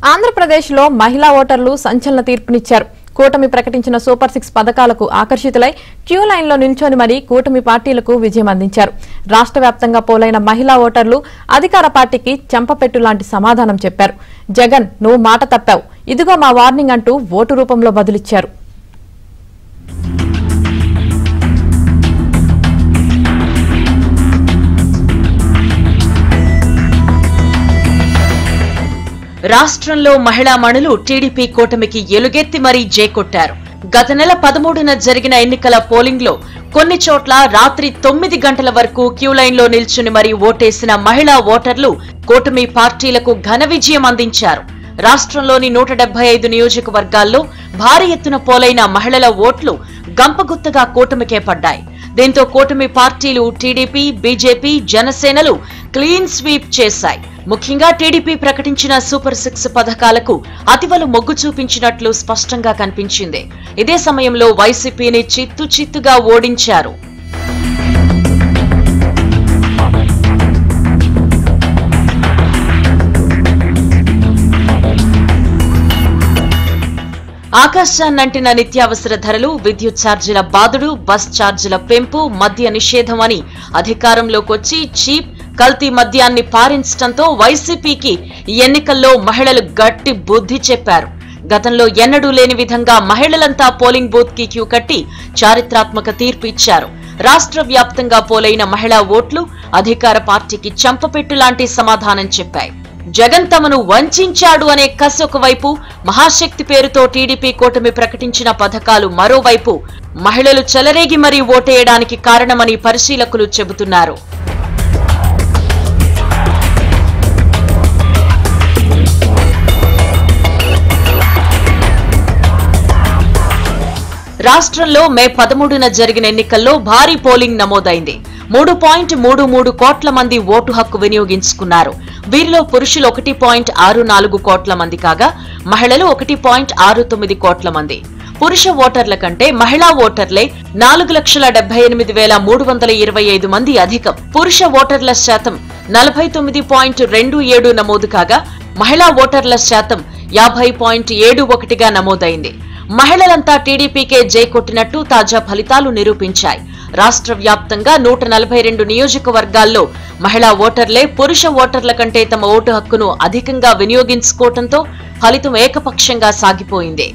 ఆంధ్రప్రదేశ్లో మహిళా ఓటర్లు సంచలన తీర్పునిచ్చారు. కూటమి ప్రకటించిన సూపర్ 6 పథకాలకు ఆకర్షితులై క్యూ లైన్లో నిల్చొని మరీ కూటమి పార్టీలకు విజయం అందించారు. రాష్ట్ర వ్యాప్తంగా పోలైన మహిళా ఓటర్లు అధికార పార్టీకి చెంపపెట్టు లాంటి సమాధానం చెప్పారు. జగన్, నువ్వు మాట తప్పావు, ఇదిగో మా వార్నింగ్ అంటూ ఓటు రూపంలో బదులిచ్చారు. రాష్ట్రంలో మహిళా మణులు టీడీపీ కూటమికి ఎలుగెత్తి మరీ జేకొట్టారు. గత నెల 13న జరిగిన ఎన్నికల పోలింగ్ లో కొన్ని చోట్ల రాత్రి 9 గంటల వరకు క్యూ లైన్ లో నిల్చుని మరీ ఓటేసిన మహిళా ఓటర్లు కూటమి పార్టీలకు ఘన విజయం అందించారు. రాష్ట్రంలోని 175 నియోజకవర్గాల్లో భారీ ఎత్తున పోలైన మహిళల ఓట్లు గంపగుత్తగా కూటమికే పడ్డాయి. దీంతో కూటమి పార్టీలు టీడీపీ, బీజేపీ, జనసేనలు క్లీన్ స్వీప్ చేశాయి. ముఖ్యంగా టీడీపీ ప్రకటించిన సూపర్ 6 పథకాలకు అతివలు మొగ్గు చూపించినట్లు స్పష్టంగా కనిపించింది. ఇదే సమయంలో వైసీపీని చిత్తుగా ఓడించారు. ఆకాశాన్నంటిన నిత్యావసర ధరలు, విద్యుత్ ఛార్జీల బాదుడు, బస్ ఛార్జీల పెంపు, మద్య నిషేధం అని అధికారంలోకొచ్చి చీప్, కల్తీ మద్యాన్ని పారించడంతో వైసీపీకి ఈ ఎన్నికల్లో మహిళలు గట్టి బుద్ధి చెప్పారు. గతంలో ఎన్నడూ లేని విధంగా మహిళలంతా పోలింగ్ బూత్ కి క్యూ కట్టి చారిత్రాత్మక తీర్పు ఇచ్చారు. రాష్ట్ర వ్యాప్తంగా పోలైన మహిళా ఓట్లు అధికార పార్టీకి చెంపపెట్టు లాంటి సమాధానం చెప్పాయి. జగన్ తమను వంచాడు అనే కసి ఒకవైపు, మహాశక్తి పేరుతో టీడీపీ కూటమి ప్రకటించిన పథకాలు మరోవైపు మహిళలు చెలరేగి మరీ ఓటేయడానికి కారణమని పరిశీలకులు చెబుతున్నారు. రాష్ట్రంలో మే 13న జరిగిన ఎన్నికల్లో భారీ పోలింగ్ నమోదైంది. 3.33 కోట్ల మంది ఓటు హక్కు వినియోగించుకున్నారు. వీరిలో పురుషులు 1.64 కోట్ల మంది కాగా మహిళలు 1.69 కోట్ల మంది. పురుష ఓటర్ల కంటే మహిళా ఓటర్లే 4,78,325 మంది అధికం. పురుష ఓటర్ల శాతం 49.27 నమోదు కాగా మహిళా ఓటర్ల శాతం 50.71గా నమోదైంది. మహిళలంతా టీడీపీకే జై కొట్టినట్టు తాజా ఫలితాలు నిరూపించాయి. రాష్ట్ర వ్యాప్తంగా 142 నియోజకవర్గాల్లో మహిళా ఓటర్లే పురుష ఓటర్ల కంటే తమ ఓటు హక్కును అధికంగా వినియోగించుకోవడంతో ఫలితం ఏకపక్షంగా సాగిపోయింది.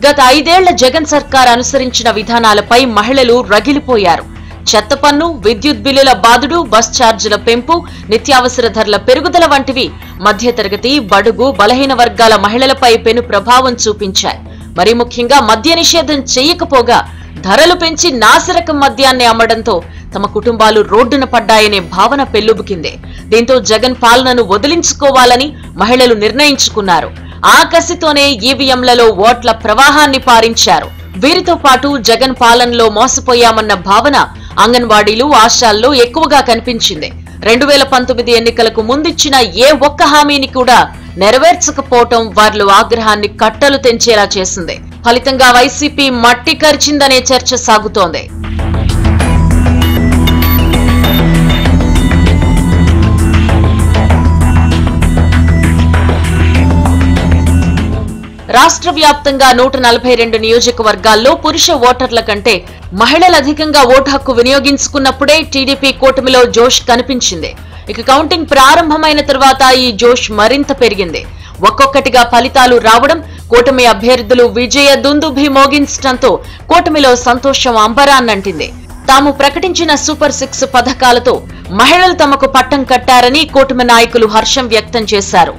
గత 5 ఏళ్ల జగన్ సర్కార్ అనుసరించిన విధానాలపై మహిళలు రగిలిపోయారు. చెత్త పన్ను, విద్యుత్ బిల్లుల బాదుడు, బస్ ఛార్జీల పెంపు, నిత్యావసర ధరల పెరుగుదల వంటివి మధ్యతరగతి, బడుగు, బలహీన వర్గాల మహిళలపై పెను ప్రభావం చూపించాయి. మరీ ముఖ్యంగా మద్య నిషేధం చేయకపోగా ధరలు పెంచి నాసిరకం మద్యాన్ని అమ్మడంతో తమ కుటుంబాలు రోడ్డున పడ్డాయనే భావన పెల్లుబుకింది. దీంతో జగన్ పాలనను వదిలించుకోవాలని మహిళలు నిర్ణయించుకున్నారు. ఆ కసితోనే ఈవీఎంలలో ఓట్ల ప్రవాహాన్ని పారించారు. వీరితో పాటు జగన్ పాలనలో మోసపోయామన్న భావన అంగన్వాడీలు, ఆశాల్లో ఎక్కువగా కనిపించింది. 2019 ఎన్నికలకు ముందిచ్చిన ఏ ఒక్క హామీని కూడా నెరవేర్చకపోవటం వారిలో ఆగ్రహాన్ని కట్టలు తెంచేలా చేసింది. ఫలితంగా వైసీపీ మట్టి కరిచిందనే చర్చ సాగుతోంది. రాష్ట్ర వ్యాప్తంగా 142 నియోజకవర్గాల్లో పురుష ఓటర్ల కంటే మహిళలు అధికంగా ఓటు హక్కు వినియోగించుకున్నప్పుడే టీడీపీ కూటమిలో జోష్ కనిపించింది. ఇక కౌంటింగ్ ప్రారంభమైన తర్వాత ఈ జోష్ మరింత పెరిగింది. ఒక్కొక్కటిగా ఫలితాలు రావడం, కూటమి అభ్యర్థులు విజయ దుందుభి మోగించడంతో కూటమిలో సంతోషం అంబరాన్నంటింది. తాము ప్రకటించిన సూపర్ 6 పథకాలతో మహిళలు తమకు పట్టం కట్టారని కూటమి నాయకులు హర్షం వ్యక్తం చేశారు.